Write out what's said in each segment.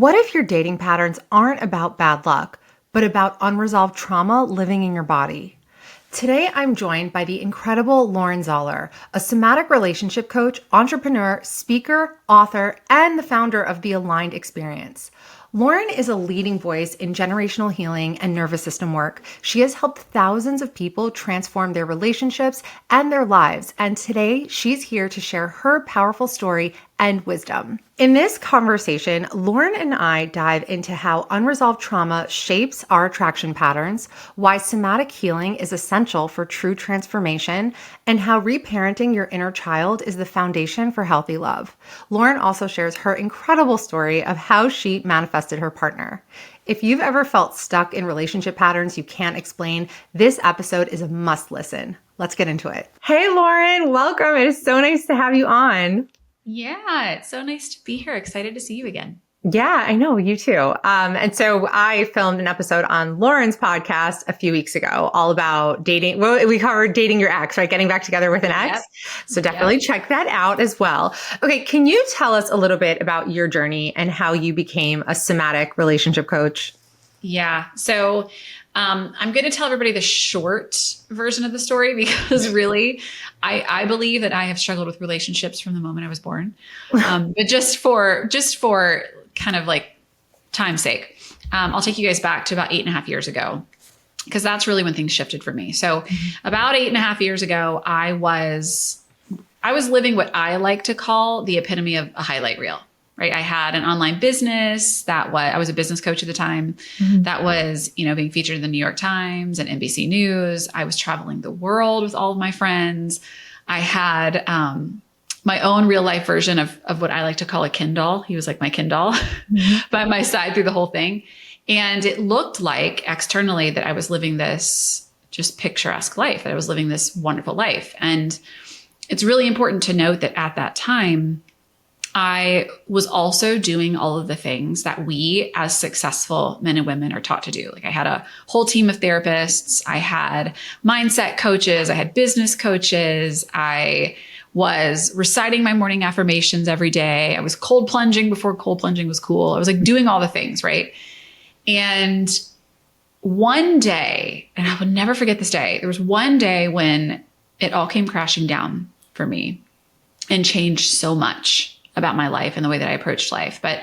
What if your dating patterns aren't about bad luck, but about unresolved trauma living in your body? Today, I'm joined by the incredible Lauren Zoeller, a somatic relationship coach, entrepreneur, speaker, author, and the founder of the Aligned Experience. Lauren is a leading voice in generational healing and nervous system work. She has helped thousands of people transform their relationships and their lives. And today, she's here to share her powerful story and wisdom. In this conversation, Lauren and I dive into how unresolved trauma shapes our attraction patterns, why somatic healing is essential for true transformation, and how reparenting your inner child is the foundation for healthy love. Lauren also shares her incredible story of how she manifested her partner. If you've ever felt stuck in relationship patterns you can't explain, this episode is a must listen. Let's get into it. Hey, Lauren, welcome. It is so nice to have you on. Yeah, it's so nice to be here. Excited to see you again. Yeah, I know. You too. And so I filmed an episode on Lauren's podcast a few weeks ago, all about dating. Well, we covered dating your ex, right? Getting back together with an ex. Yep. So definitely check that out as well. Okay. Can you tell us a little bit about your journey and how you became a somatic relationship coach? Yeah. So I'm going to tell everybody the short version of the story because really, I believe that I have struggled with relationships from the moment I was born. But just for kind of like time's sake, I'll take you guys back to about 8.5 years ago, because that's really when things shifted for me. So about 8.5 years ago, I was living what I like to call the epitome of a highlight reel. Right. I had an online business I was a business coach at the time that was, being featured in the New York Times and NBC News. I was traveling the world with all of my friends. I had, my own real life version of what I like to call a Kindle. He was like my Kindle by my side through the whole thing. And it looked like externally that I was living this just picturesque life, that I was living this wonderful life. And it's really important to note that at that time, I was also doing all of the things that we as successful men and women are taught to do. Like I had a whole team of therapists. I had mindset coaches. I had business coaches. I was reciting my morning affirmations every day. I was cold plunging before cold plunging was cool. I was like doing all the things, right? And one day, and I will never forget this day, there was one day when it all came crashing down for me and changed so much about my life and the way that I approached life. But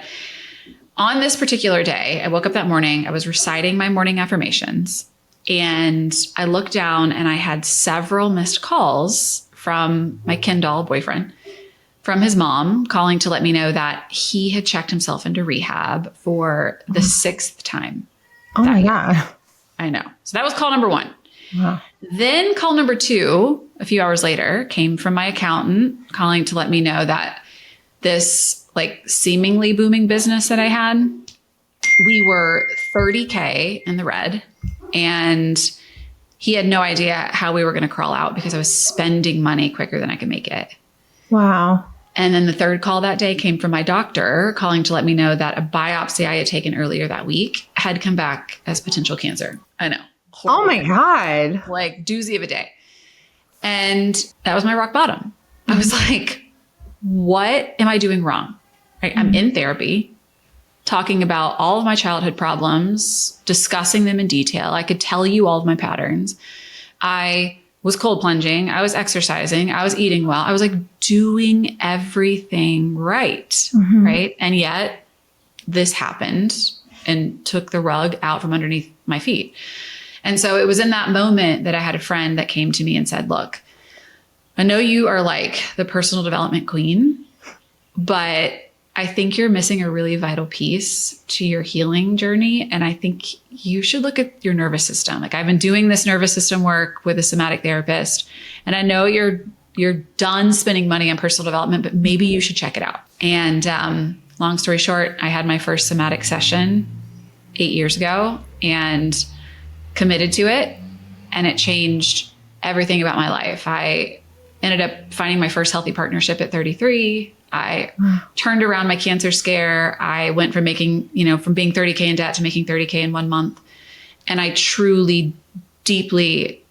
on this particular day, I woke up that morning, I was reciting my morning affirmations, and I looked down and I had several missed calls from my Kindle boyfriend, from his mom, calling to let me know that he had checked himself into rehab for the 6th time. Oh my God. I know. So that was call number 1. Wow. Then call number 2, a few hours later, came from my accountant calling to let me know that this like seemingly booming business that I had, we were $30K in the red, and he had no idea how we were going to crawl out because I was spending money quicker than I could make it. Wow. And then the third call that day came from my doctor calling to let me know that a biopsy I had taken earlier that week had come back as potential cancer. I know. Horrible. Oh my God. Like doozy of a day. And that was my rock bottom. I was like, what am I doing wrong? Right? I'm in therapy, talking about all of my childhood problems, discussing them in detail. I could tell you all of my patterns. I was cold plunging. I was exercising. I was eating well. I was like doing everything right. Right. And yet this happened and took the rug out from underneath my feet. And so it was in that moment that I had a friend that came to me and said, look, I know you are like the personal development queen, but I think you're missing a really vital piece to your healing journey. And I think you should look at your nervous system. Like I've been doing this nervous system work with a somatic therapist, and I know you're done spending money on personal development, but maybe you should check it out. And long story short, I had my first somatic session 8 years ago and committed to it. And it changed everything about my life. I ended up finding my first healthy partnership at 33. I turned around my cancer scare. I went from making, from being 30K in debt to making 30K in 1 month. And I truly, deeply,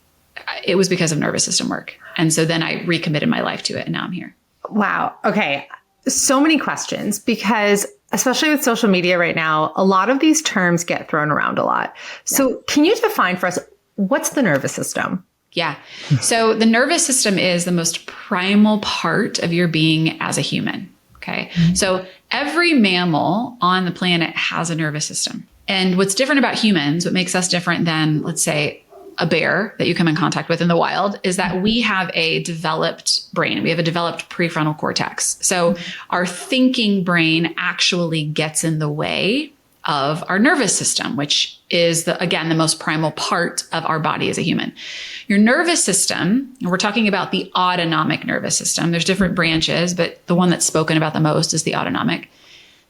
it was because of nervous system work. And so then I recommitted my life to it, and now I'm here. Wow. Okay. So many questions, because especially with social media right now, a lot of these terms get thrown around a lot. So can you define for us, what's the nervous system? Yeah. So the nervous system is the most primal part of your being as a human. Okay. So every mammal on the planet has a nervous system. And what's different about humans, what makes us different than, let's say, a bear that you come in contact with in the wild, is that we have a developed brain. We have a developed prefrontal cortex. So our thinking brain actually gets in the way of our nervous system, which is again, the most primal part of our body as a human. Your nervous system, and we're talking about the autonomic nervous system. There's different branches, but the one that's spoken about the most is the autonomic.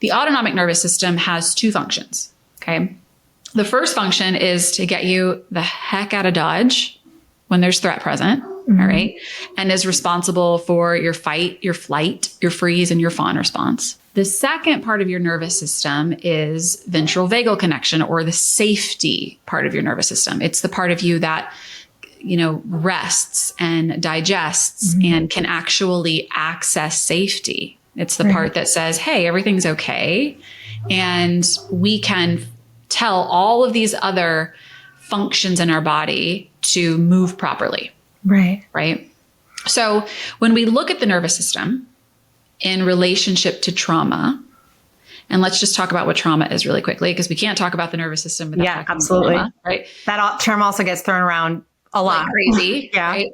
The autonomic nervous system has two functions. Okay. The first function is to get you the heck out of Dodge when there's threat present. All right. And is responsible for your fight, your flight, your freeze, and your fawn response. The second part of your nervous system is ventral vagal connection, or the safety part of your nervous system. It's the part of you that, rests and digests and can actually access safety. It's the part that says, hey, everything's okay. And we can tell all of these other functions in our body to move properly. Right. So when we look at the nervous system in relationship to trauma, and let's just talk about what trauma is really quickly, because we can't talk about the nervous system without talking absolutely. Trauma, right? That term also gets thrown around a lot. Like crazy. Right?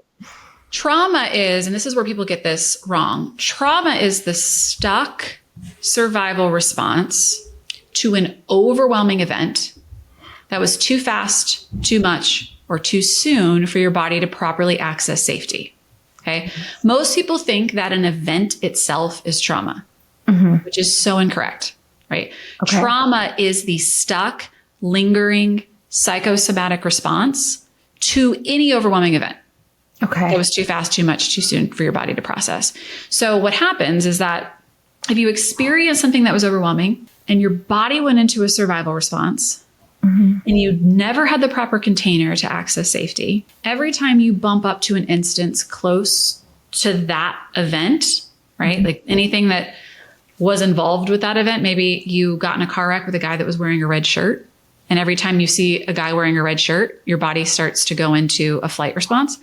Trauma is, and this is where people get this wrong. Trauma is the stuck survival response to an overwhelming event that was too fast, too much, or too soon for your body to properly access safety. Okay. Most people think that an event itself is trauma, which is so incorrect, right? Okay. Trauma is the stuck, lingering psychosomatic response to any overwhelming event. Okay. That was too fast, too much, too soon for your body to process. So what happens is that if you experience something that was overwhelming and your body went into a survival response, and you never had the proper container to access safety, every time you bump up to an instance close to that event, right? Like anything that was involved with that event, maybe you got in a car wreck with a guy that was wearing a red shirt. And every time you see a guy wearing a red shirt, your body starts to go into a flight response.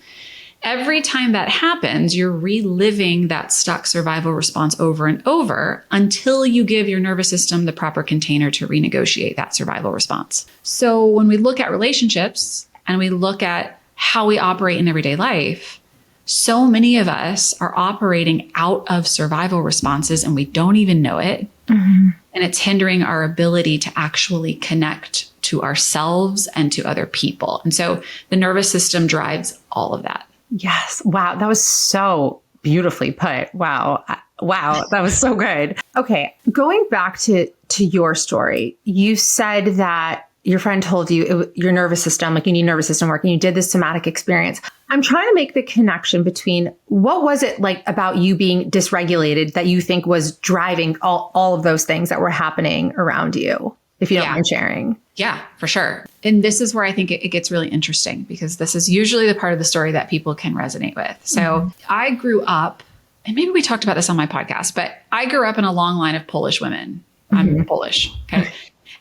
Every time that happens, you're reliving that stuck survival response over and over until you give your nervous system the proper container to renegotiate that survival response. So when we look at relationships and we look at how we operate in everyday life, so many of us are operating out of survival responses and we don't even know it. And it's hindering our ability to actually connect to ourselves and to other people. And so the nervous system drives all of that. Yes. Wow. That was so beautifully put. Wow. Wow. That was so good. Okay. Going back to your story, you said that your friend told you your nervous system, like you need nervous system work, and you did this somatic experience. I'm trying to make the connection between what was it like about you being dysregulated that you think was driving all of those things that were happening around you, if you don't mind sharing. Yeah, for sure. And this is where I think it gets really interesting, because this is usually the part of the story that people can resonate with. So I grew up, and maybe we talked about this on my podcast, but I grew up in a long line of Polish women. I'm Polish. Okay.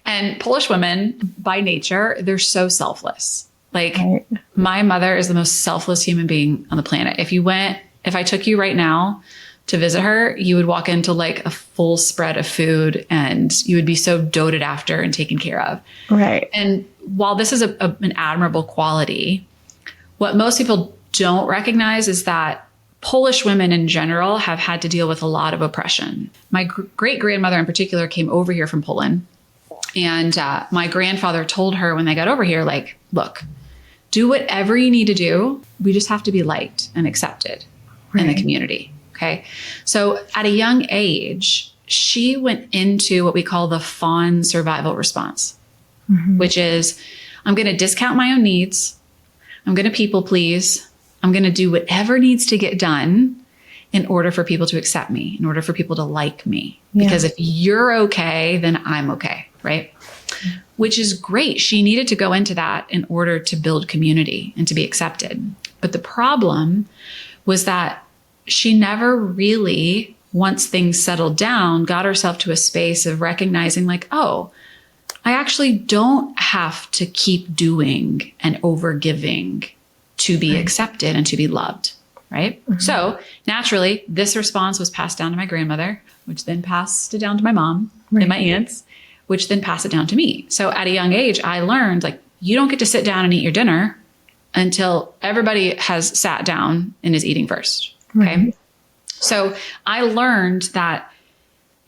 And Polish women by nature, they're so selfless. Like my mother is the most selfless human being on the planet. If I took you right now to visit her, you would walk into like a full spread of food and you would be so doted after and taken care of. Right. And while this is an admirable quality, what most people don't recognize is that Polish women in general have had to deal with a lot of oppression. My great-grandmother in particular came over here from Poland. And my grandfather told her when they got over here, like, look, do whatever you need to do. We just have to be liked and accepted in the community. Okay. So at a young age, she went into what we call the fawn survival response, which is, I'm going to discount my own needs. I'm going to people please. I'm going to do whatever needs to get done in order for people to accept me, in order for people to like me. Because if you're okay, then I'm okay. Right. Which is great. She needed to go into that in order to build community and to be accepted. But the problem was that she never really once things settled down, got herself to a space of recognizing like, oh, I actually don't have to keep doing and overgiving to be accepted and to be loved. Right. Mm-hmm. So naturally, this response was passed down to my grandmother, which then passed it down to my mom and my aunts, which then passed it down to me. So at a young age, I learned like, you don't get to sit down and eat your dinner until everybody has sat down and is eating first. Okay. Mm-hmm. So I learned that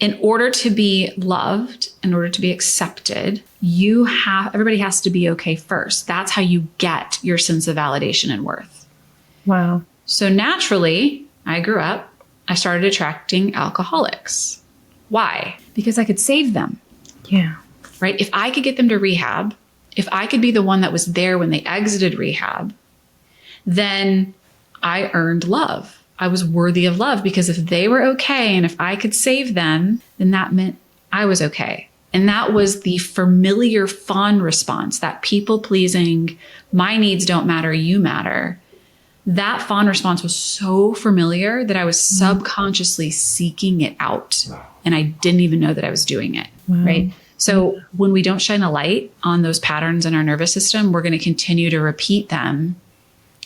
in order to be loved, in order to be accepted, everybody has to be okay first. That's how you get your sense of validation and worth. Wow. So naturally, I grew up, I started attracting alcoholics. Why? Because I could save them. Yeah. Right? If I could get them to rehab, if I could be the one that was there when they exited rehab, then I earned love. I was worthy of love because if they were okay and if I could save them, then that meant I was okay. And that was the familiar fawn response, that people pleasing, my needs don't matter, you matter. That fawn response was so familiar that I was subconsciously seeking it out. And I didn't even know that I was doing it. Wow. Right. So when we don't shine a light on those patterns in our nervous system, we're going to continue to repeat them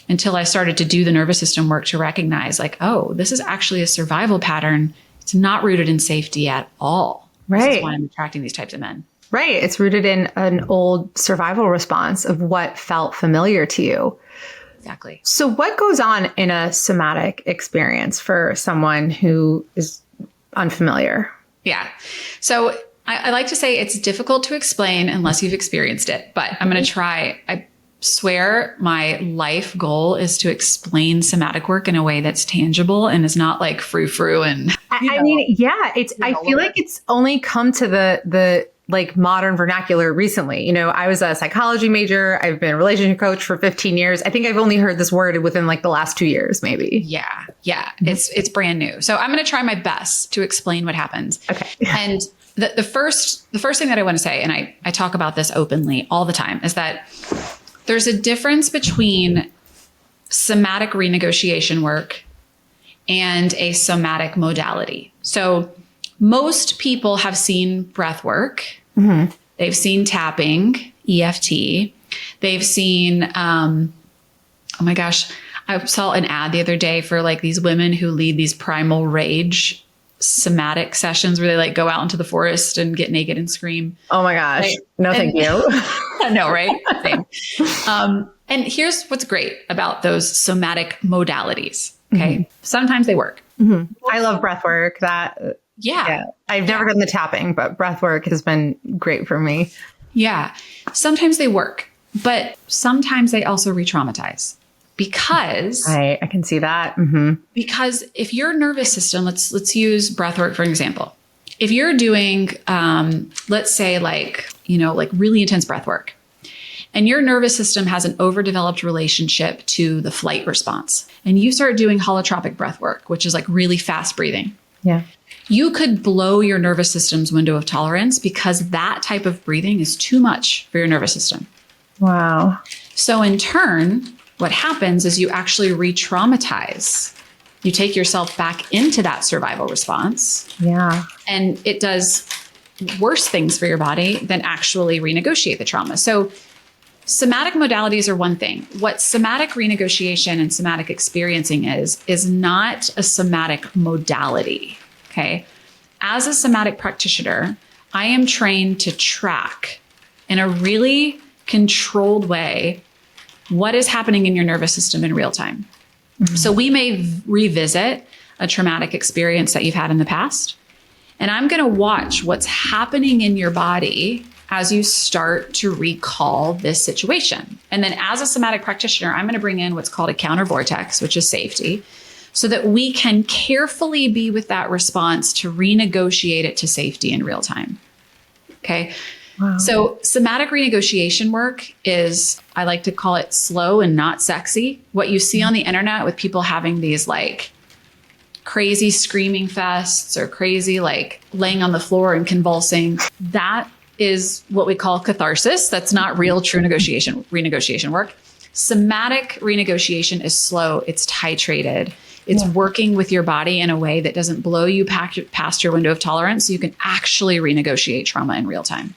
until I started to do the nervous system work to recognize like, oh, this is actually a survival pattern. It's not rooted in safety at all. Right. This is why I'm attracting these types of men. Right. It's rooted in an old survival response of what felt familiar to you. Exactly. So what goes on in a somatic experience for someone who is unfamiliar? Yeah. So I like to say it's difficult to explain unless you've experienced it, but I'm going to try. I swear my life goal is to explain somatic work in a way that's tangible and is not like frou-frou and I mean, yeah, I feel like it's only come to the like modern vernacular recently. You know, I was a psychology major. I've been a relationship coach for 15 years. I think I've only heard this word within like the last 2 years, maybe. Yeah. Yeah. It's brand new. So I'm going to try my best to explain what happens. Okay. And the first thing that I want to say, and I talk about this openly all the time, is that there's a difference between somatic renegotiation work and a somatic modality. So most people have seen breath work. Mm-hmm. They've seen tapping, EFT. They've seen, oh my gosh, I saw an ad the other day for like these women who lead these primal rage somatic sessions where they like go out into the forest and get naked and scream. Oh my gosh. Right? No, thank you. No, right? Same. And here's what's great about those somatic modalities. Okay. Mm-hmm. Sometimes they work. Mm-hmm. I love breath work. Yeah. I've never done the tapping, but breath work has been great for me. Yeah. Sometimes they work, but sometimes they also re-traumatize because I can see that. Mm-hmm. Because if your nervous system, let's use breath work for an example. If you're doing, let's say like really intense breath work, and your nervous system has an overdeveloped relationship to the flight response, and you start doing holotropic breath work, which is like really fast breathing. Yeah. You could blow your nervous system's window of tolerance because that type of breathing is too much for your nervous system. Wow. So in turn, what happens is you actually re-traumatize. You take yourself back into that survival response. Yeah. And it does worse things for your body than actually renegotiate the trauma. So somatic modalities are one thing. What somatic renegotiation and somatic experiencing is not a somatic modality. Okay. As a somatic practitioner, I am trained to track in a really controlled way what is happening in your nervous system in real time. Mm-hmm. So we may revisit a traumatic experience that you've had in the past, and I'm going to watch what's happening in your body as you start to recall this situation. And then as a somatic practitioner, I'm going to bring in what's called a counter vortex, which is safety, so that we can carefully be with that response to renegotiate it to safety in real time. Okay. Wow. So somatic renegotiation work is, I like to call it slow and not sexy. What you see on the internet with people having these like crazy screaming fests or crazy like laying on the floor and convulsing, that is what we call catharsis. That's not real true renegotiation work. Somatic renegotiation is slow. It's titrated. It's working with your body in a way that doesn't blow you past your window of tolerance so you can actually renegotiate trauma in real time.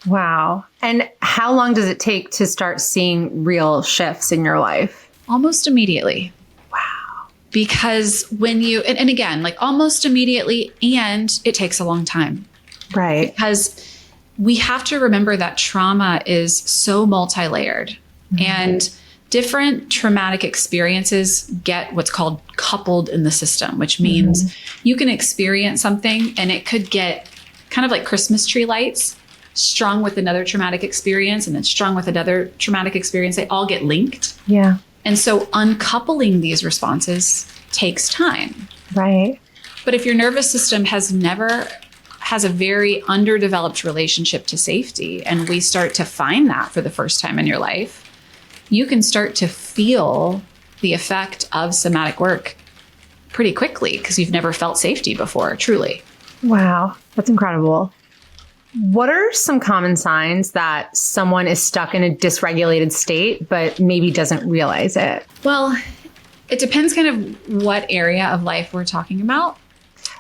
Wow. And how long does it take to start seeing real shifts in your life? Almost immediately. Wow. Because when you, and again, like almost immediately, and it takes a long time. Right. Because we have to remember that trauma is so multi-layered, and different traumatic experiences get what's called coupled in the system, which means you can experience something and it could get kind of like Christmas tree lights strung with another traumatic experience and then strung with another traumatic experience. They all get linked. Yeah. And so uncoupling these responses takes time. Right. But if your nervous system has a very underdeveloped relationship to safety, and we start to find that for the first time in your life, you can start to feel the effect of somatic work pretty quickly because you've never felt safety before, truly. Wow. That's incredible. What are some common signs that someone is stuck in a dysregulated state, but maybe doesn't realize it? Well, it depends kind of what area of life we're talking about.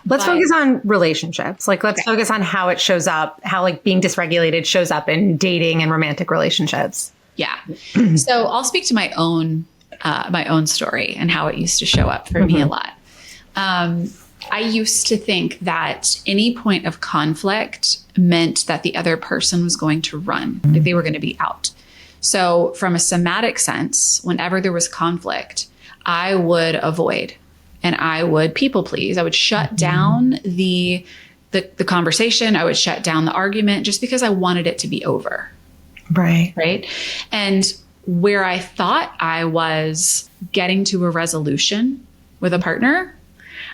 Let's focus on relationships. Like, let's focus on how it shows up, how like being dysregulated shows up in dating and romantic relationships. Yeah. So I'll speak to my own story and how it used to show up for me a lot. I used to think that any point of conflict meant that the other person was going to run, like they were going to be out. So from a somatic sense, whenever there was conflict, I would avoid and I would people please. I would shut down the conversation. I would shut down the argument just because I wanted it to be over. Right. Right. And where I thought I was getting to a resolution with a partner,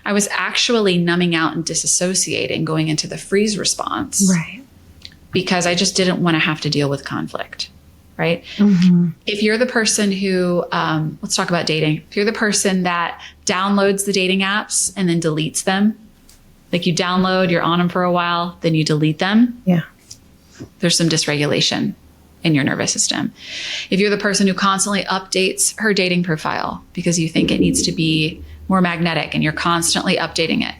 I was actually numbing out and disassociating, going into the freeze response. Right. Because I just didn't want to have to deal with conflict. Right. If you're the person who, let's talk about dating. If you're the person that downloads the dating apps and then deletes them, like you download, you're on them for a while, then you delete them. Yeah. There's some dysregulation in your nervous system. If you're the person who constantly updates her dating profile because you think it needs to be more magnetic and you're constantly updating it,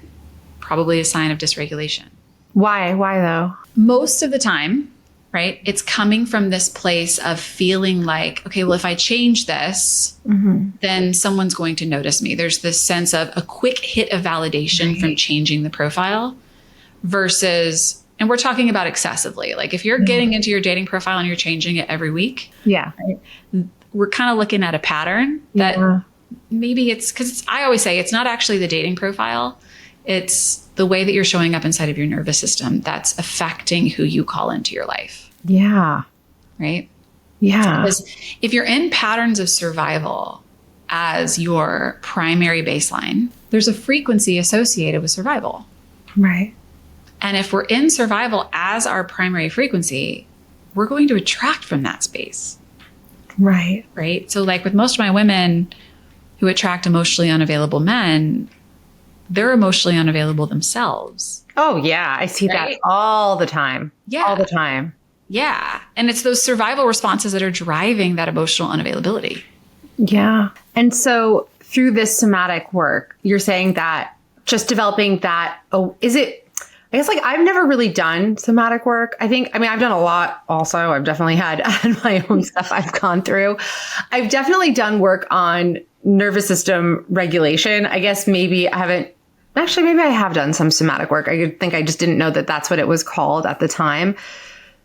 probably a sign of dysregulation. Why? Why though? Most of the time, right, it's coming from this place of feeling like, okay, well, if I change this, then someone's going to notice me. There's this sense of a quick hit of validation from changing the profile versus, and we're talking about excessively. Like if you're getting into your dating profile and you're changing it every week, right, we're kind of looking at a pattern that maybe it's because I always say it's not actually the dating profile. It's the way that you're showing up inside of your nervous system that's affecting who you call into your life. Yeah. Right? Yeah. Because if you're in patterns of survival as your primary baseline, there's a frequency associated with survival. Right. And if we're in survival as our primary frequency, we're going to attract from that space. Right. Right? So like with most of my women who attract emotionally unavailable men, they're emotionally unavailable themselves. Oh, yeah. I see that all the time. Yeah. All the time. Yeah. And it's those survival responses that are driving that emotional unavailability. Yeah. And so through this somatic work, you're saying that just developing that, I guess like I've never really done somatic work. I mean, I've done a lot also. I've definitely had my own stuff I've gone through. I've definitely done work on nervous system regulation. I guess maybe I have done some somatic work. I think I just didn't know that that's what it was called at the time.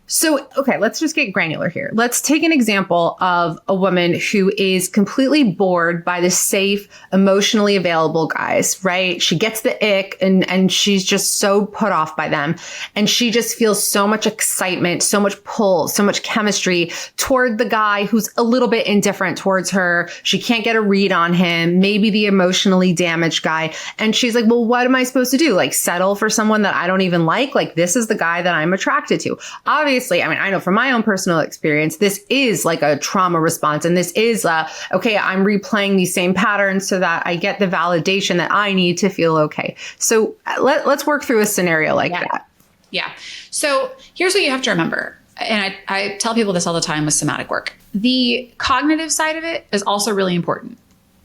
So, okay, let's just get granular here. Let's take an example of a woman who is completely bored by the safe, emotionally available guys, right? She gets the ick and she's just so put off by them. And she just feels so much excitement, so much pull, so much chemistry toward the guy who's a little bit indifferent towards her. She can't get a read on him, maybe the emotionally damaged guy. And she's like, well, what am I supposed to do? Like settle for someone that I don't even like? Like this is the guy that I'm attracted to. Obviously, I mean, I know from my own personal experience, this is like a trauma response. And this is, okay, I'm replaying these same patterns so that I get the validation that I need to feel okay. So let's work through a scenario like that. Yeah. So here's what you have to remember. And I tell people this all the time with somatic work. The cognitive side of it is also really important.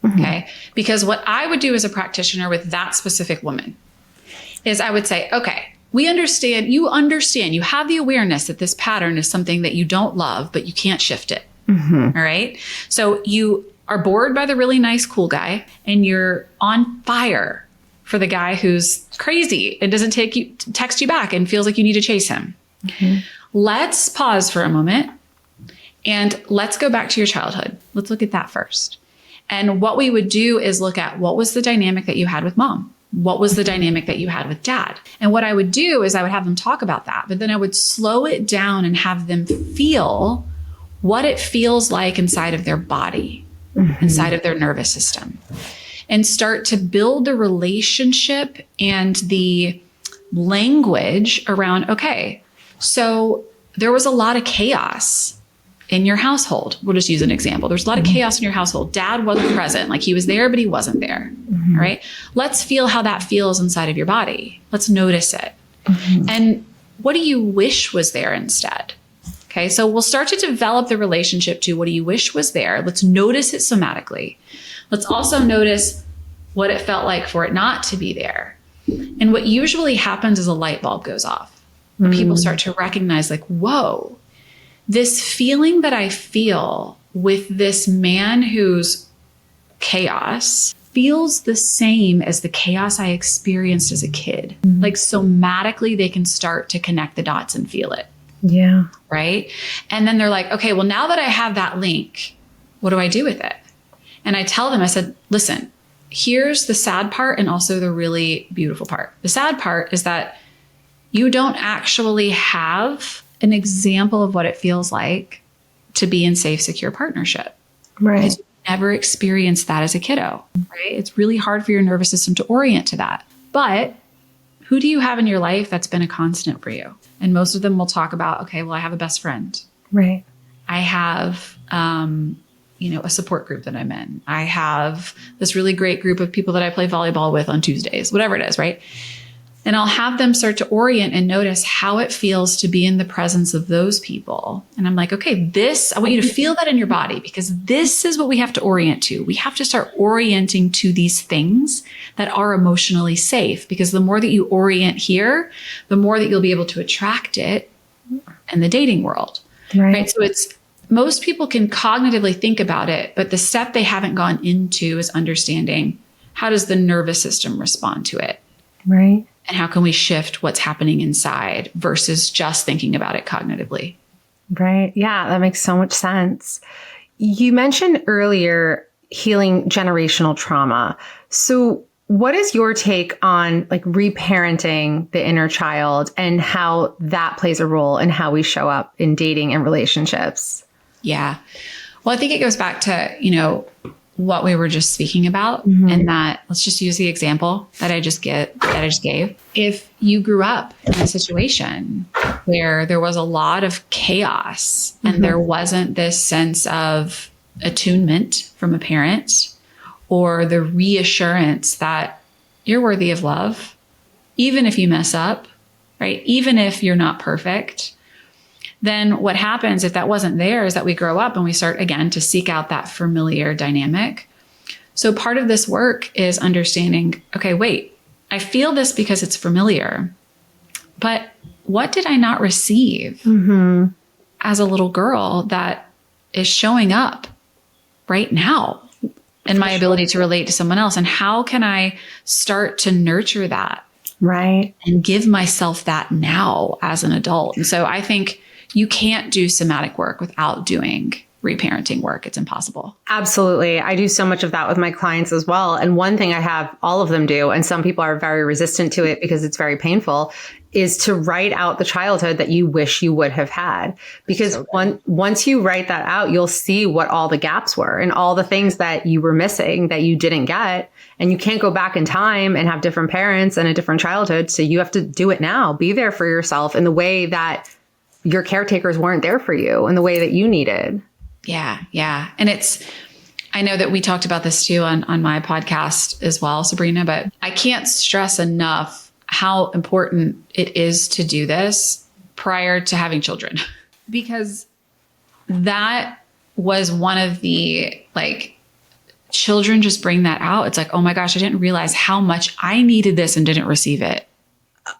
Okay. Because what I would do as a practitioner with that specific woman is I would say, okay, you understand, you have the awareness that this pattern is something that you don't love, but you can't shift it. All right. So you are bored by the really nice, cool guy, and you're on fire for the guy who's crazy and doesn't text you back and feels like you need to chase him. Let's pause for a moment and let's go back to your childhood. Let's look at that first. And what we would do is look at what was the dynamic that you had with mom? What was the dynamic that you had with dad? And what I would do is I would have them talk about that, but then I would slow it down and have them feel what it feels like inside of their body, inside of their nervous system, and start to build the relationship and the language around, okay, so there was a lot of chaos in your household. We'll just use an example. There's a lot of chaos in your household. Dad wasn't present. Like he was there, but he wasn't there. All right. Let's feel how that feels inside of your body. Let's notice it. And what do you wish was there instead? Okay. So we'll start to develop the relationship to what do you wish was there? Let's notice it somatically. Let's also notice what it felt like for it not to be there. And what usually happens is a light bulb goes off. And people start to recognize like, whoa, this feeling that I feel with this man who's chaos feels the same as the chaos I experienced as a kid. Like somatically, they can start to connect the dots and feel it. Yeah. Right. And then they're like, okay, well, now that I have that link, what do I do with it? And I tell them, I said, listen, here's the sad part and also the really beautiful part. The sad part is that you don't actually have an example of what it feels like to be in safe, secure partnership. Right. Because you never experienced that as a kiddo, right? It's really hard for your nervous system to orient to that. But who do you have in your life that's been a constant for you? And most of them will talk about, okay, well, I have a best friend. Right. I have, a support group that I'm in. I have this really great group of people that I play volleyball with on Tuesdays, whatever it is, right? And I'll have them start to orient and notice how it feels to be in the presence of those people. And I'm like, okay, I want you to feel that in your body because this is what we have to orient to. We have to start orienting to these things that are emotionally safe because the more that you orient here, the more that you'll be able to attract it in the dating world. Right? So most people can cognitively think about it, but the step they haven't gone into is understanding how does the nervous system respond to it? Right. And how can we shift what's happening inside versus just thinking about it cognitively? Right. Yeah, that makes so much sense. You mentioned earlier healing generational trauma. So what is your take on like reparenting the inner child and how that plays a role in how we show up in dating and relationships? Yeah. Well, I think it goes back to, what we were just speaking about and that let's just use the example that I just gave. If you grew up in a situation where there was a lot of chaos and there wasn't this sense of attunement from a parent or the reassurance that you're worthy of love, even if you mess up, right? Even if you're not perfect, then what happens if that wasn't there is that we grow up and we start again to seek out that familiar dynamic. So part of this work is understanding, okay, wait, I feel this because it's familiar, but what did I not receive as a little girl that is showing up right now in my ability to relate to someone else? And how can I start to nurture that? Right. And give myself that now as an adult. And so I think you can't do somatic work without doing reparenting work. It's impossible. Absolutely. I do so much of that with my clients as well. And one thing I have all of them do, and some people are very resistant to it because it's very painful, is to write out the childhood that you wish you would have had. Because once you write that out, you'll see what all the gaps were and all the things that you were missing that you didn't get. And you can't go back in time and have different parents and a different childhood. So you have to do it now. Be there for yourself in the way that your caretakers weren't there for you in the way that you needed. Yeah. Yeah. And I know that we talked about this too on my podcast as well, Sabrina, but I can't stress enough how important it is to do this prior to having children, because that was one of the children just bring that out. It's like, oh my gosh, I didn't realize how much I needed this and didn't receive it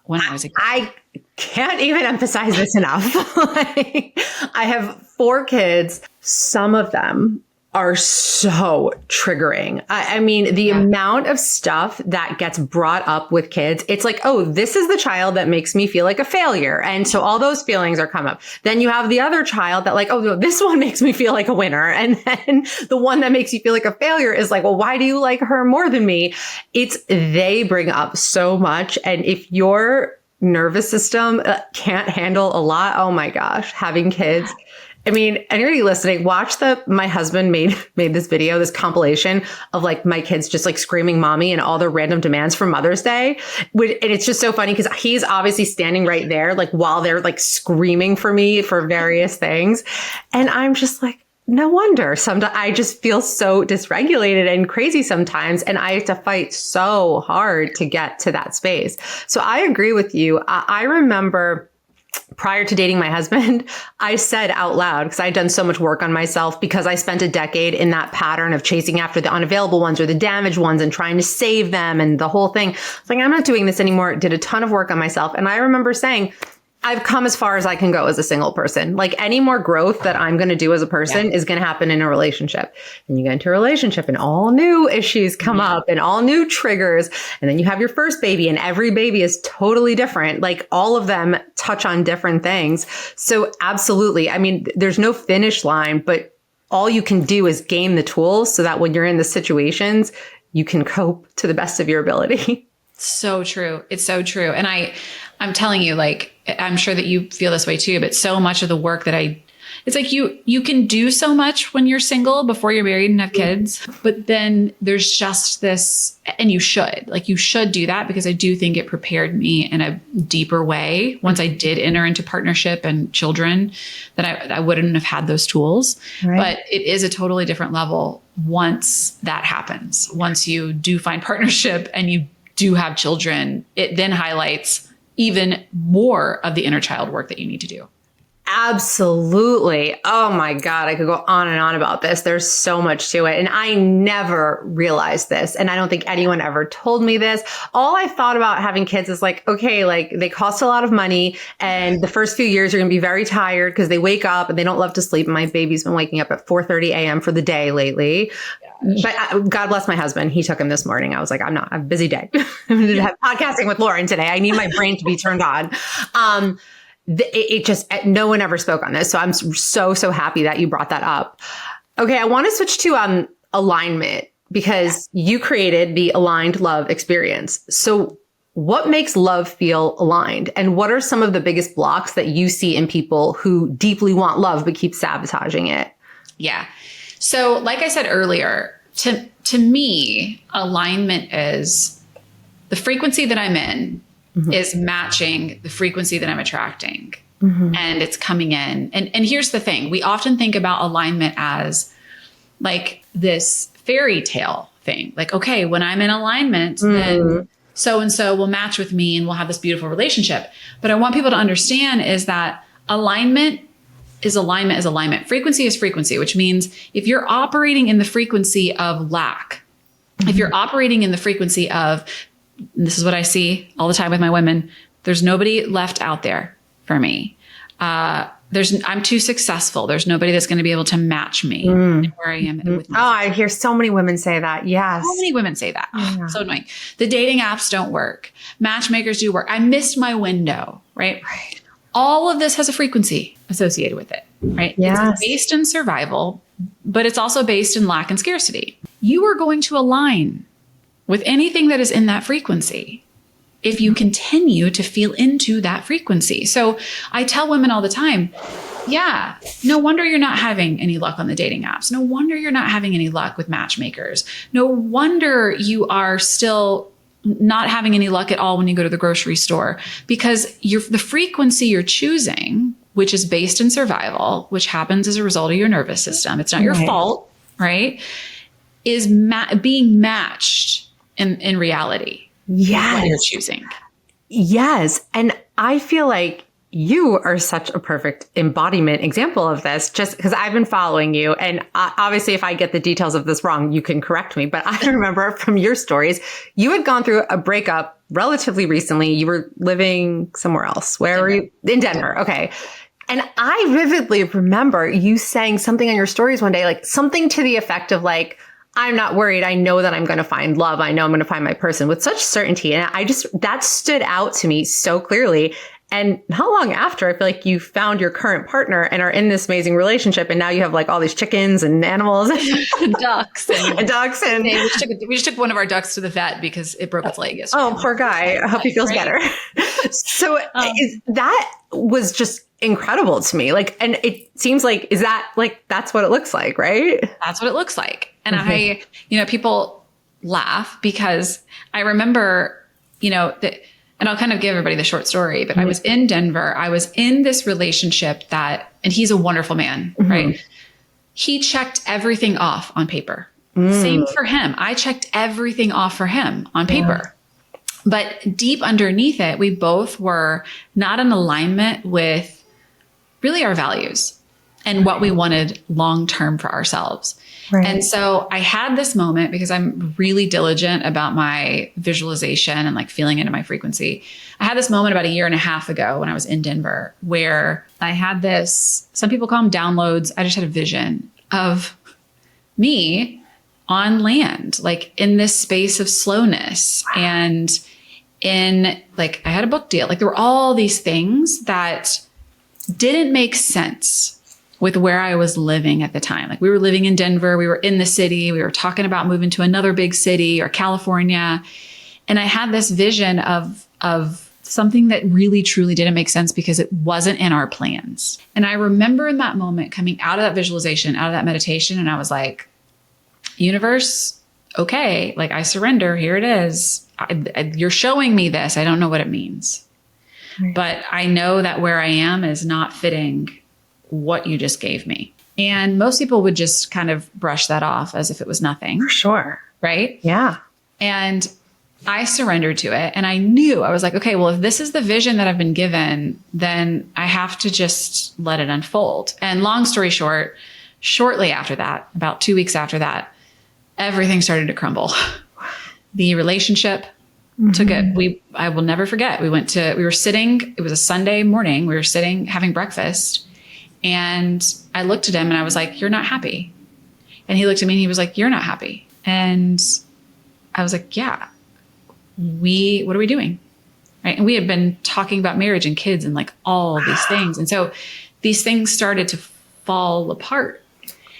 when I was a kid. I can't even emphasize this enough. Like, I have 4 kids. Some of them are so triggering. I mean, the amount of stuff that gets brought up with kids, it's like, oh, this is the child that makes me feel like a failure. And so all those feelings are come up. Then you have the other child that like, oh, no, this one makes me feel like a winner. And then the one that makes you feel like a failure is like, well, why do you like her more than me? They bring up so much. And if your nervous system can't handle a lot, oh my gosh, having kids. I mean, anybody listening, watch my husband made this video, this compilation of like my kids just like screaming mommy and all their random demands for Mother's Day. And it's just so funny because he's obviously standing right there, like while they're like screaming for me for various things. And I'm just like, no wonder. Sometimes I just feel so dysregulated and crazy sometimes. And I have to fight so hard to get to that space. So I agree with you. I remember prior to dating my husband, I said out loud, because I'd done so much work on myself because I spent a decade in that pattern of chasing after the unavailable ones or the damaged ones and trying to save them and the whole thing. It's like, I'm not doing this anymore. Did a ton of work on myself. And I remember saying, I've come as far as I can go as a single person. Like any more growth that I'm going to do as a person is going to happen in a relationship. And you get into a relationship and all new issues come up and all new triggers. And then you have your first baby and every baby is totally different. Like all of them touch on different things. So absolutely. I mean, there's no finish line, but all you can do is gain the tools so that when you're in the situations, you can cope to the best of your ability. So true. It's so true. And I'm telling you, like, I'm sure that you feel this way too, but so much of the work that it's like you can do so much when you're single before you're married and have kids, but then there's just this, and you should do that because I do think it prepared me in a deeper way. Once I did enter into partnership and children, that I wouldn't have had those tools, but it is a totally different level once that happens. Once you do find partnership and you do have children, it then highlights even more of the inner child work that you need to do. Absolutely. Oh my God. I could go on and on about this. There's so much to it. And I never realized this. And I don't think anyone ever told me this. All I thought about having kids is like, okay, like they cost a lot of money. And the first few years you're going to be very tired because they wake up and they don't love to sleep. My baby's been waking up at 4:30 a.m. for the day lately. But God bless my husband. He took him this morning. I was like, I have a busy day. I'm going to have podcasting with Lauren today. I need my brain to be turned on. It just, no one ever spoke on this. So I'm so happy that you brought that up. Okay. I want to switch to alignment because you created the aligned love experience. So what makes love feel aligned? And what are some of the biggest blocks that you see in people who deeply want love but keep sabotaging it? Yeah. So like I said earlier, to me, alignment is the frequency that I'm in is matching the frequency that I'm attracting, and it's coming in. And here's the thing. We often think about alignment as like this fairy tale thing. Like, okay, when I'm in alignment, then so-and-so will match with me and we'll have this beautiful relationship. But I want people to understand is that alignment is alignment. Frequency is frequency, which means if you're operating in the frequency of lack, if you're operating in the frequency of, and this is what I see all the time with my women, there's nobody left out there for me. I'm too successful. There's nobody that's going to be able to match me where I am. With oh, I hear so many women say that. Yes. So many women say that. Yeah. So annoying. The dating apps don't work. Matchmakers do work. I missed my window, right? All of this has a frequency associated with it, right? Yes. It's based in survival, but it's also based in lack and scarcity. You are going to align with anything that is in that frequency if you continue to feel into that frequency. So I tell women all the time, yeah, no wonder you're not having any luck on the dating apps. No wonder you're not having any luck with matchmakers. No wonder you are still not having any luck at all when you go to the grocery store, because the frequency you're choosing, which is based in survival, which happens as a result of your nervous system, it's not your fault, right? Is being matched in reality. Yes. What you're choosing. Yes. And I feel like you are such a perfect embodiment example of this, just because I've been following you. And obviously, if I get the details of this wrong, you can correct me. But I remember from your stories, you had gone through a breakup relatively recently. You were living somewhere else. Where were you? In Denver. Okay. And I vividly remember you saying something on your stories one day, like something to the effect of like, I'm not worried. I know that I'm going to find love. I know I'm going to find my person with such certainty. And that stood out to me so clearly. And not long after, I feel like you found your current partner and are in this amazing relationship. And now you have like all these chickens and animals and ducks and ducks. And we just took one of our ducks to the vet because it broke its leg yesterday. Oh, poor guy. I hope he feels better. So that was just incredible to me. Like, and it seems like, that's what it looks like, right? That's what it looks like. And people laugh because I remember, and I'll kind of give everybody the short story, but I was in Denver. I was in this relationship and he's a wonderful man, right? He checked everything off on paper. Same for him. I checked everything off for him on paper. But deep underneath it, we both were not in alignment with really our values and what we wanted long-term for ourselves. Right. And so I had this moment because I'm really diligent about my visualization and like feeling into my frequency. I had this moment about 1.5 years ago when I was in Denver where I had this, some people call them downloads. I just had a vision of me on land, like in this space of slowness. And in like, I had a book deal. Like there were all these things that didn't make sense with where I was living at the time. Like we were living in Denver, we were in the city, we were talking about moving to another big city or California. And I had this vision of something that really, truly didn't make sense because it wasn't in our plans. And I remember in that moment coming out of that visualization, out of that meditation, and I was like, universe, okay, like I surrender, here it is. You're showing me this. I don't know what it means. Right. But I know that where I am is not fitting what you just gave me. And most people would just kind of brush that off as if it was nothing. For sure. Right? Yeah. And I surrendered to it. And I knew, I was like, okay, well, if this is the vision that I've been given, then I have to just let it unfold. And long story short, shortly after that, about 2 weeks after that, everything started to crumble. The relationship took it. I will never forget. We were sitting, it was a Sunday morning. We were sitting having breakfast. And I looked at him and I was like, you're not happy. And he looked at me and he was like, you're not happy. And I was like, yeah, what are we doing? Right. And we had been talking about marriage and kids and like all of these things. And so these things started to fall apart.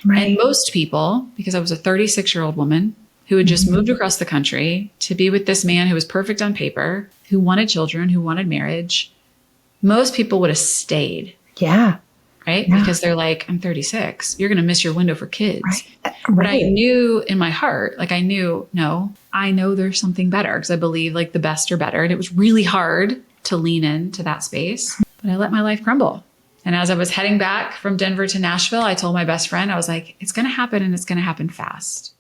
Right. And most people, because I was a 36-year-old woman who had just moved across the country to be with this man who was perfect on paper, who wanted children, who wanted marriage, most people would have stayed. Yeah. Right? Yeah. Because they're like, I'm 36. You're going to miss your window for kids. Right. But I knew in my heart, like I know there's something better because I believe like the best are better. And it was really hard to lean into that space, but I let my life crumble. And as I was heading back from Denver to Nashville, I told my best friend, I was like, it's going to happen and it's going to happen fast.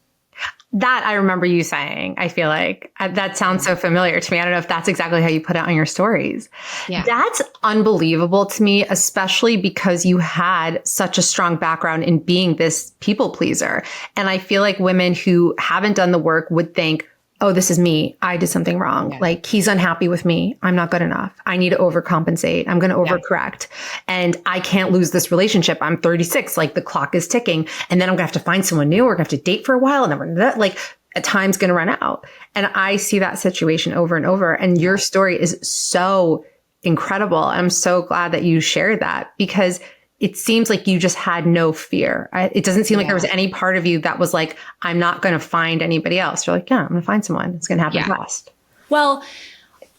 That I remember you saying. I feel like that sounds so familiar to me. I don't know if that's exactly how you put it on your stories. Yeah. That's unbelievable to me, especially because you had such a strong background in being this people pleaser. And I feel like women who haven't done the work would think, oh, this is me. I did something wrong. Yeah. Like he's unhappy with me. I'm not good enough. I need to overcompensate. I'm going to overcorrect. And I can't lose this relationship. I'm 36. Like the clock is ticking. And then I'm going to have to find someone new. We're going to have to date for a while. And then like a time's going to run out. And I see that situation over and over. And your story is so incredible. I'm so glad that you shared that because it seems like you just had no fear. It doesn't seem like there was any part of you that was like, I'm not going to find anybody else. You're like, yeah, I'm going to find someone. It's going to happen fast. Well,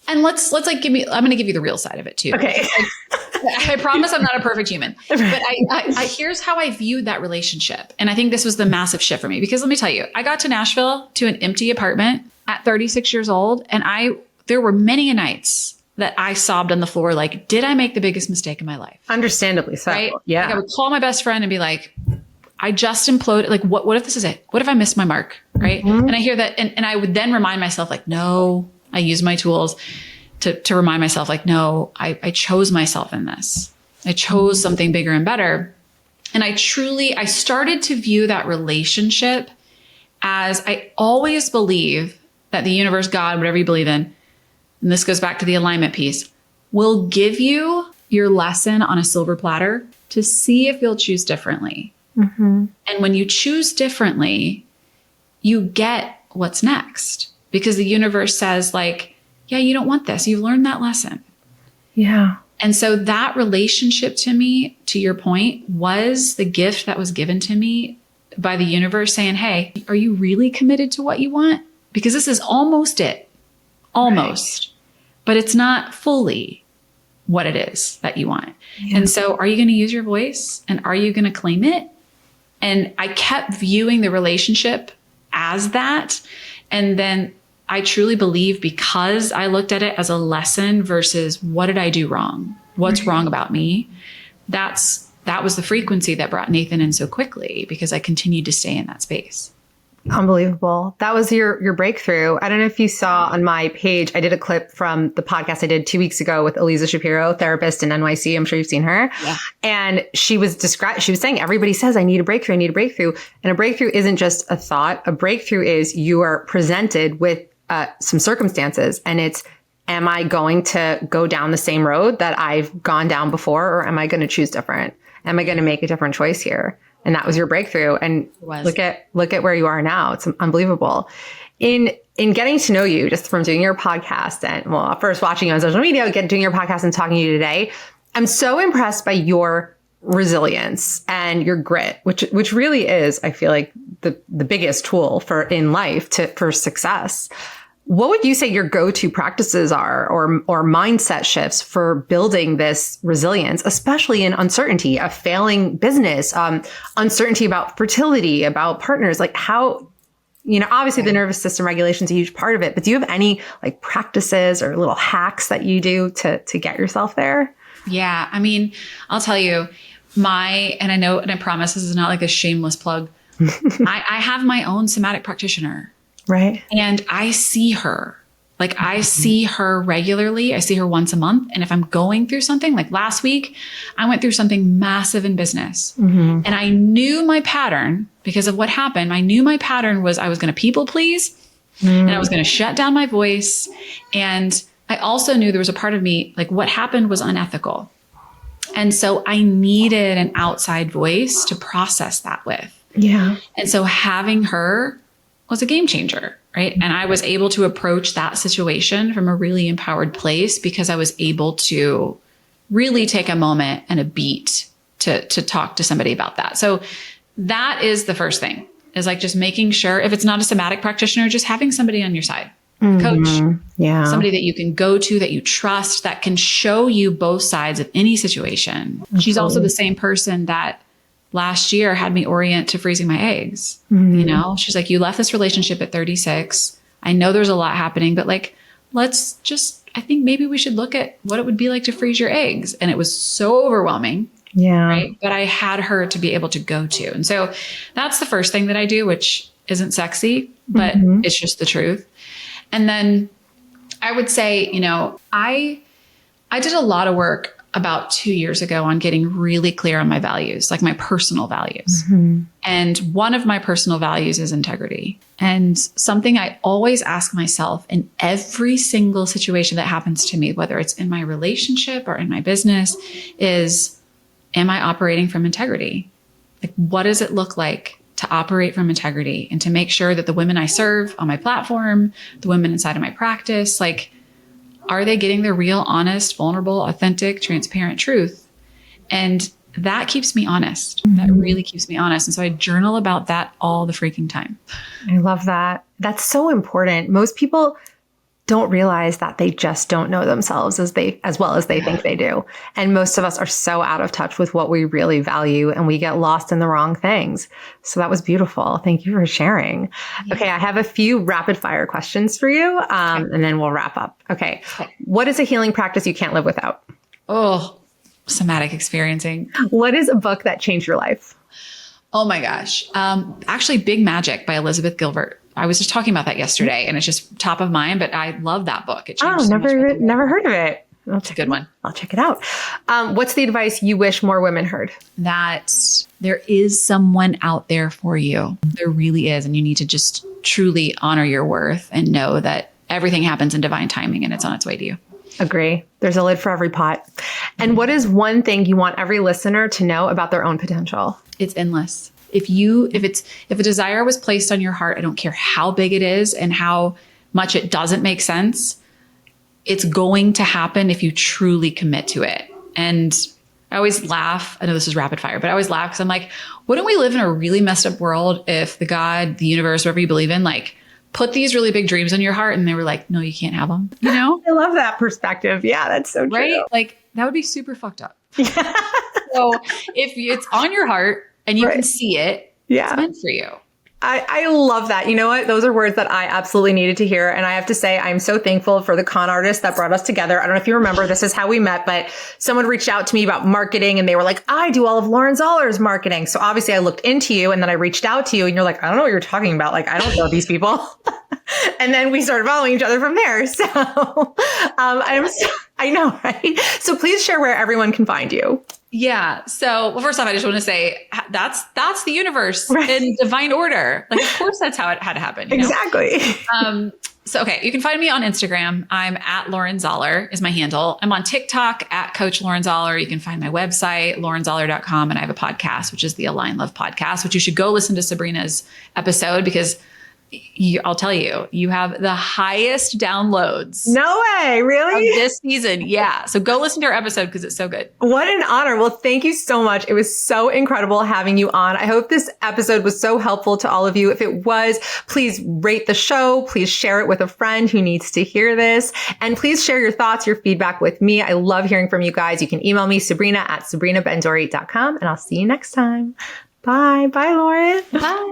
and let's like I'm going to give you the real side of it too. Okay. I promise I'm not a perfect human, but I here's how I viewed that relationship. And I think this was the massive shift for me because let me tell you, I got to Nashville to an empty apartment at 36 years old. And there were many nights that I sobbed on the floor, like, did I make the biggest mistake in my life? Understandably so. Right? Yeah. Like I would call my best friend and be like, I just imploded. Like, what if this is it? What if I missed my mark? Right. And I hear that. And I would then remind myself like, no, I use my tools. to remind myself like, no, I chose myself in this. I chose something bigger and better. And I started to view that relationship as I always believe that the universe, God, whatever you believe in, and this goes back to the alignment piece, will give you your lesson on a silver platter to see if you'll choose differently. And when you choose differently, you get what's next because the universe says like, yeah, you don't want this. You've learned that lesson. Yeah. And so that relationship to me, to your point, was the gift that was given to me by the universe saying, hey, are you really committed to what you want? Because this is almost it. Almost. Right. But it's not fully what it is that you want. Yeah. And so are you going to use your voice and are you going to claim it? And I kept viewing the relationship as that. And then I truly believe because I looked at it as a lesson versus what did I do wrong? What's wrong about me? That was the frequency that brought Nathan in so quickly because I continued to stay in that space. Unbelievable. That was your breakthrough. I don't know if you saw on my page, I did a clip from the podcast I did 2 weeks ago with Elisa Shapiro, therapist in NYC. I'm sure you've seen her. Yeah. And she was saying, everybody says, I need a breakthrough. I need a breakthrough. And a breakthrough isn't just a thought. A breakthrough is you are presented with some circumstances and it's, am I going to go down the same road that I've gone down before? Or am I going to choose different? Am I going to make a different choice here? And that was your breakthrough. And look at where you are now. It's unbelievable. In getting to know you just from doing your podcast and first watching you on social media, doing your podcast and talking to you today, I'm so impressed by your resilience and your grit, which really is, I feel like the biggest tool in life for success. What would you say your go-to practices are or mindset shifts for building this resilience, especially in uncertainty, a failing business, uncertainty about fertility, about partners, like how, obviously the nervous system regulation is a huge part of it, but do you have any like practices or little hacks that you do to get yourself there? Yeah. I mean, I'll tell you and I promise this is not like a shameless plug. I have my own somatic practitioner. Right. And I see her. Like I see her regularly. I see her once a month. And if I'm going through something like last week, I went through something massive in business. And I knew my pattern because of what happened. I knew my pattern was I was going to people please and I was going to shut down my voice. And I also knew there was a part of me, like what happened was unethical. And so I needed an outside voice to process that with. Yeah. And so having her was a game changer, right? And I was able to approach that situation from a really empowered place because I was able to really take a moment and a beat to talk to somebody about that. So that is the first thing, is like just making sure if it's not a somatic practitioner, just having somebody on your side, coach, somebody that you can go to, that you trust, that can show you both sides of any situation. Absolutely. She's also the same person that last year had me orient to freezing my eggs. She's like, you left this relationship at 36. I know there's a lot happening, but like, I think maybe we should look at what it would be like to freeze your eggs. And it was so overwhelming. Yeah. Right. But I had her to be able to go to. And so that's the first thing that I do, which isn't sexy, but it's just the truth. And then I would say, I did a lot of work about 2 years ago on getting really clear on my values, like my personal values. And one of my personal values is integrity. And something I always ask myself in every single situation that happens to me, whether it's in my relationship or in my business, is, am I operating from integrity? Like, what does it look like to operate from integrity and to make sure that the women I serve on my platform, the women inside of my practice, like, are they getting the real, honest, vulnerable, authentic, transparent truth? And that keeps me honest. That really keeps me honest. And so I journal about that all the freaking time. I love that. That's so important. Most people don't realize that they just don't know themselves as well as they think they do. And most of us are so out of touch with what we really value and we get lost in the wrong things. So that was beautiful. Thank you for sharing. Yeah. Okay. I have a few rapid fire questions for you. And then we'll wrap up. Okay. What is a healing practice you can't live without? Oh, somatic experiencing. What is a book that changed your life? Oh my gosh. Actually, Big Magic by Elizabeth Gilbert. I was just talking about that yesterday, and it's just top of mind, but I love that book. It changed so much about the world. Never heard of it. It's a good one. I'll check it out. What's the advice you wish more women heard? That there is someone out there for you. There really is. And you need to just truly honor your worth and know that everything happens in divine timing and it's on its way to you. Agree. There's a lid for every pot. And what is one thing you want every listener to know about their own potential? It's endless. If a desire was placed on your heart, I don't care how big it is and how much it doesn't make sense, it's going to happen if you truly commit to it. And I always laugh. I know this is rapid fire, but I always laugh because I'm like, wouldn't we live in a really messed up world if the God, the universe, whatever you believe in, like put these really big dreams in your heart and they were like, no, you can't have them, you know? I love that perspective. Yeah, that's so true. Right? Like that would be super fucked up. So if it's on your heart and you can see it, it's meant for you. I love that. You know what? Those are words that I absolutely needed to hear. And I have to say, I'm so thankful for the con artist that brought us together. I don't know if you remember, this is how we met, but someone reached out to me about marketing and they were like, I do all of Lauren Zoller's marketing. So obviously I looked into you and then I reached out to you and you're like, I don't know what you're talking about. Like, I don't know these people. And then we started following each other from there. So I know, right? So please share where everyone can find you. Yeah. So, well, first off, I just want to say that's the universe in divine order. Like, of course, that's how it had to happen. You know? Exactly. Okay. You can find me on Instagram. I'm at Lauren Zoeller is my handle. I'm on TikTok at Coach Lauren Zoeller. You can find my website, laurenzoeller.com. And I have a podcast, which is the Align Love podcast, which you should go listen to Sabrina's episode because I'll tell you, you have the highest downloads. No way, really? Of this season. Yeah. So go listen to her episode because it's so good. What an honor. Well, thank you so much. It was so incredible having you on. I hope this episode was so helpful to all of you. If it was, please rate the show. Please share it with a friend who needs to hear this. And please share your thoughts, your feedback with me. I love hearing from you guys. You can email me, Sabrina@sabrinabendori.com, and I'll see you next time. Bye. Bye, Lauren. Bye.